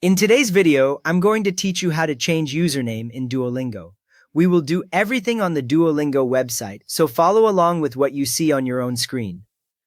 In today's video, I'm going to teach you how to change username in Duolingo. We will do everything on the Duolingo website, so follow along with what you see on your own screen.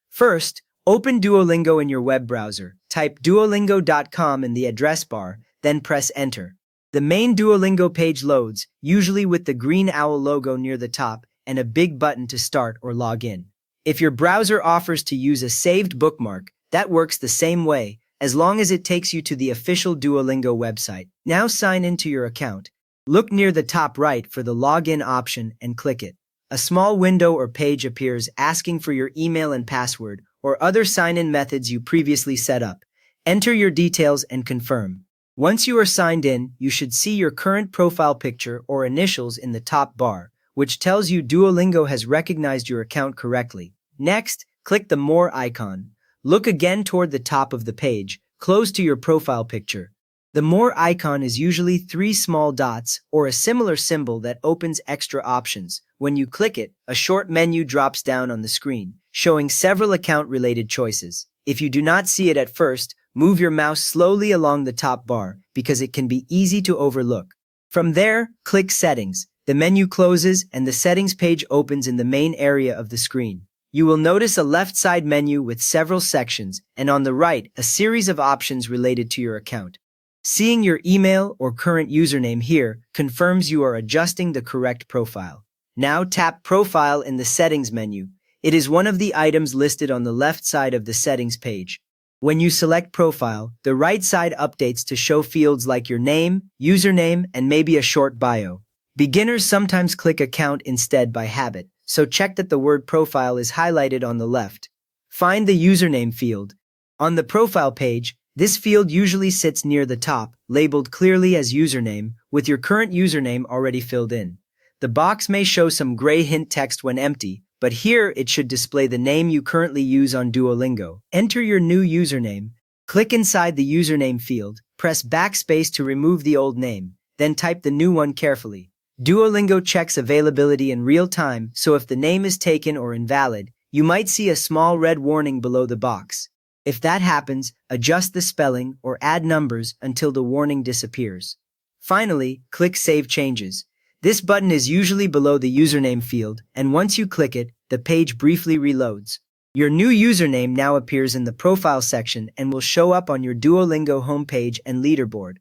First, open Duolingo in your web browser. Type duolingo.com in the address bar, then press enter. The main Duolingo page loads, usually with the green owl logo near the top and a big button to start or log in. If your browser offers to use a saved bookmark, that works the same way, as long as it takes you to the official Duolingo website. Now sign into your account. Look near the top right for the login option and click it. A small window or page appears asking for your email and password or other sign-in methods you previously set up. Enter your details and confirm. Once you are signed in, you should see your current profile picture or initials in the top bar, which tells you Duolingo has recognized your account correctly. Next, click the More icon. Look again toward the top of the page, close to your profile picture. The More icon is usually 3 small dots or a similar symbol that opens extra options. When you click it, a short menu drops down on the screen, showing several account-related choices. If you do not see it at first, move your mouse slowly along the top bar because it can be easy to overlook. From there, click Settings. The menu closes and the Settings page opens in the main area of the screen. You will notice a left side menu with several sections, and on the right, a series of options related to your account. Seeing your email or current username here confirms you are adjusting the correct profile. Now tap Profile in the Settings menu. It is one of the items listed on the left side of the Settings page. When you select Profile, the right side updates to show fields like your name, username, and maybe a short bio. Beginners sometimes click Account instead by habit, so check that the word Profile is highlighted on the left. Find the username field. On the profile page, this field usually sits near the top, labeled clearly as username, with your current username already filled in. The box may show some gray hint text when empty, but here it should display the name you currently use on Duolingo. Enter your new username. Click inside the username field, press backspace to remove the old name, then type the new one carefully. Duolingo checks availability in real time, so if the name is taken or invalid, you might see a small red warning below the box. If that happens, adjust the spelling or add numbers until the warning disappears. Finally, click Save Changes. This button is usually below the username field, and once you click it, the page briefly reloads. Your new username now appears in the profile section and will show up on your Duolingo homepage and leaderboard.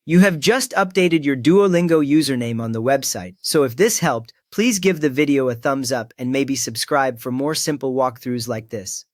You have just updated your Duolingo username on the website, so if this helped, please give the video a thumbs up and maybe subscribe for more simple walkthroughs like this.